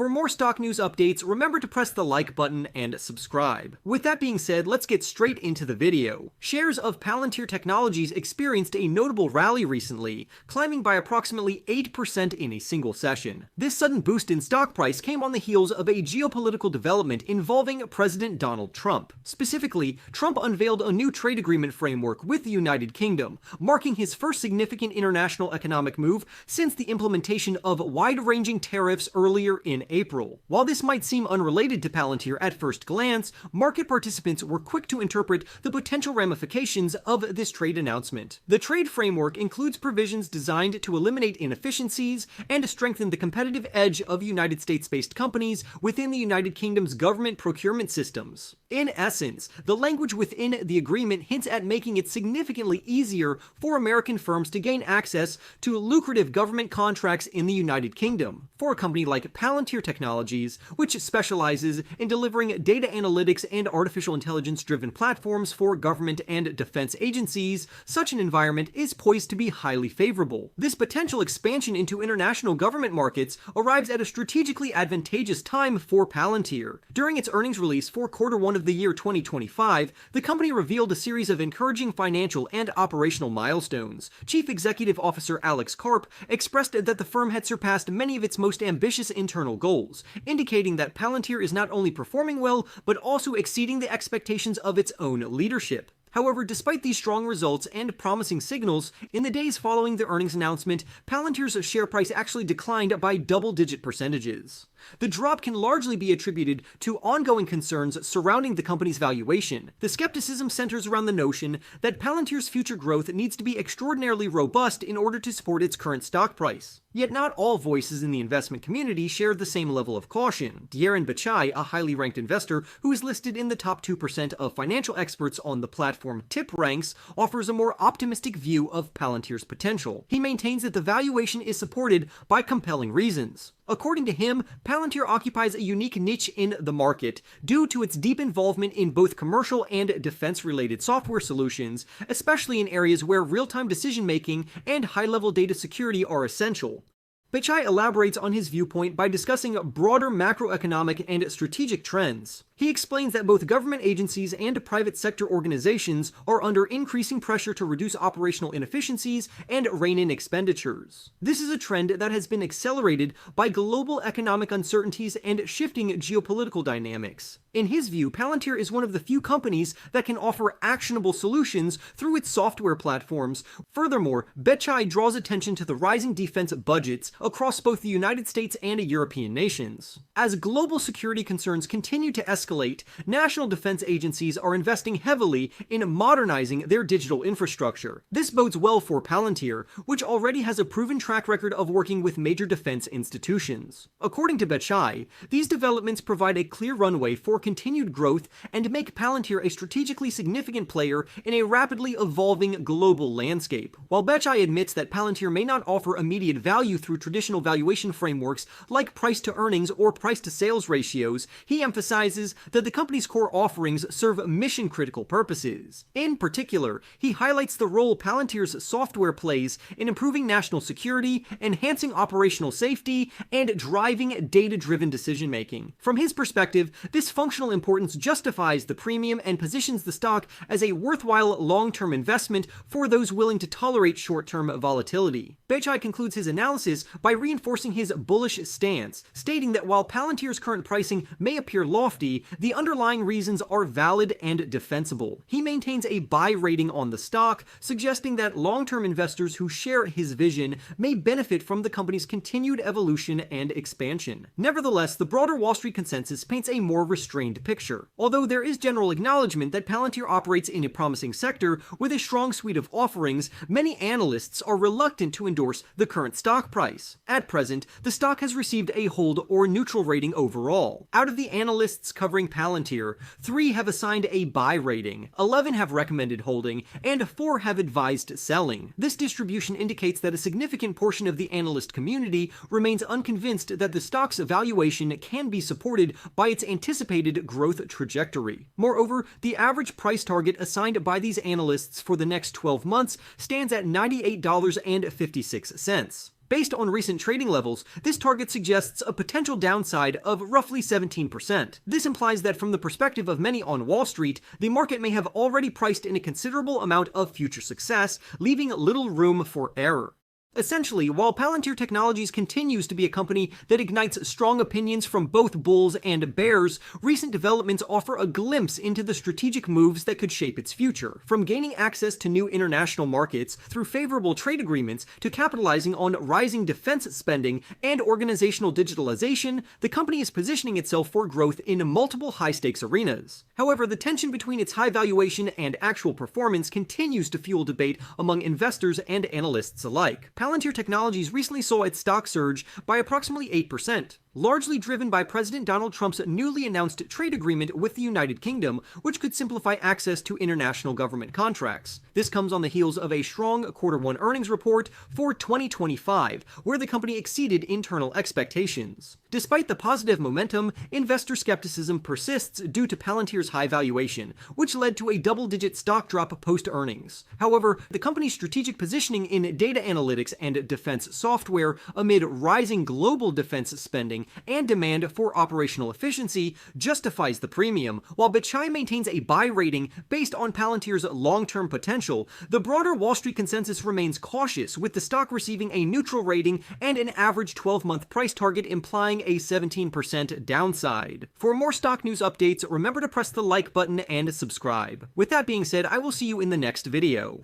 For more stock news updates, remember to press the like button and subscribe. With that being said, let's get straight into the video. Shares of Palantir Technologies experienced a notable rally recently, climbing by approximately 8% in a single session. This sudden boost in stock price came on the heels of a geopolitical development involving President Donald Trump. Specifically, Trump unveiled a new trade agreement framework with the United Kingdom, marking his first significant international economic move since the implementation of wide-ranging tariffs earlier in April. While this might seem unrelated to Palantir at first glance, market participants were quick to interpret the potential ramifications of this trade announcement. The trade framework includes provisions designed to eliminate inefficiencies and strengthen the competitive edge of United States-based companies within the United Kingdom's government procurement systems. In essence, the language within the agreement hints at making it significantly easier for American firms to gain access to lucrative government contracts in the United Kingdom. For a company like Palantir Technologies, which specializes in delivering data analytics and artificial intelligence-driven platforms for government and defense agencies, such an environment is poised to be highly favorable. This potential expansion into international government markets arrives at a strategically advantageous time for Palantir. During its earnings release for Q1 of the year 2025, the company revealed a series of encouraging financial and operational milestones. Chief Executive Officer Alex Karp expressed that the firm had surpassed many of its most ambitious internal goals, indicating that Palantir is not only performing well, but also exceeding the expectations of its own leadership. However, despite these strong results and promising signals, in the days following the earnings announcement, Palantir's share price actually declined by double-digit percentages. The drop can largely be attributed to ongoing concerns surrounding the company's valuation. The skepticism centers around the notion that Palantir's future growth needs to be extraordinarily robust in order to support its current stock price. Yet not all voices in the investment community share the same level of caution. Dhierin Bechai, a highly ranked investor who is listed in the top 2% of financial experts on the platform TipRanks, offers a more optimistic view of Palantir's potential. He maintains that the valuation is supported by compelling reasons. According to him, Palantir occupies a unique niche in the market due to its deep involvement in both commercial and defense-related software solutions, especially in areas where real-time decision-making and high-level data security are essential. Bechai elaborates on his viewpoint by discussing broader macroeconomic and strategic trends. He explains that both government agencies and private sector organizations are under increasing pressure to reduce operational inefficiencies and rein in expenditures. This is a trend that has been accelerated by global economic uncertainties and shifting geopolitical dynamics. In his view, Palantir is one of the few companies that can offer actionable solutions through its software platforms. Furthermore, Bechai draws attention to the rising defense budgets across both the United States and European nations. As global security concerns continue to escalate, national defense agencies are investing heavily in modernizing their digital infrastructure. This bodes well for Palantir, which already has a proven track record of working with major defense institutions. According to Bechai, these developments provide a clear runway for continued growth and make Palantir a strategically significant player in a rapidly evolving global landscape. While Bechai admits that Palantir may not offer immediate value through traditional valuation frameworks like price-to-earnings or price-to-sales ratios, he emphasizes that the company's core offerings serve mission-critical purposes. In particular, he highlights the role Palantir's software plays in improving national security, enhancing operational safety, and driving data-driven decision-making. From his perspective, this functional importance justifies the premium and positions the stock as a worthwhile long-term investment for those willing to tolerate short-term volatility. Bechai concludes his analysis by reinforcing his bullish stance, stating that while Palantir's current pricing may appear lofty, the underlying reasons are valid and defensible. He maintains a buy rating on the stock, suggesting that long-term investors who share his vision may benefit from the company's continued evolution and expansion. Nevertheless, the broader Wall Street consensus paints a more restrained picture. Although there is general acknowledgement that Palantir operates in a promising sector with a strong suite of offerings, many analysts are reluctant to endorse the current stock price. At present, the stock has received a hold or neutral rating overall. Out of the analysts covering Palantir, 3 have assigned a buy rating, 11 have recommended holding, and 4 have advised selling. This distribution indicates that a significant portion of the analyst community remains unconvinced that the stock's valuation can be supported by its anticipated growth trajectory. Moreover, the average price target assigned by these analysts for the next 12 months stands at $98.56. Based on recent trading levels, this target suggests a potential downside of roughly 17%. This implies that from the perspective of many on Wall Street, the market may have already priced in a considerable amount of future success, leaving little room for error. Essentially, while Palantir Technologies continues to be a company that ignites strong opinions from both bulls and bears, recent developments offer a glimpse into the strategic moves that could shape its future. From gaining access to new international markets through favorable trade agreements to capitalizing on rising defense spending and organizational digitalization, the company is positioning itself for growth in multiple high-stakes arenas. However, the tension between its high valuation and actual performance continues to fuel debate among investors and analysts alike. Palantir Technologies recently saw its stock surge by approximately 8%, largely driven by President Donald Trump's newly announced trade agreement with the United Kingdom, which could simplify access to international government contracts. This comes on the heels of a strong Q1 earnings report for 2025, where the company exceeded internal expectations. Despite the positive momentum, investor skepticism persists due to Palantir's high valuation, which led to a double-digit stock drop post-earnings. However, the company's strategic positioning in data analytics and defense software amid rising global defense spending and demand for operational efficiency justifies the premium. While Bechai maintains a buy rating based on Palantir's long-term potential, the broader Wall Street consensus remains cautious, with the stock receiving a neutral rating and an average 12-month price target implying a 17% downside. For more stock news updates, remember to press the like button and subscribe. With that being said, I will see you in the next video.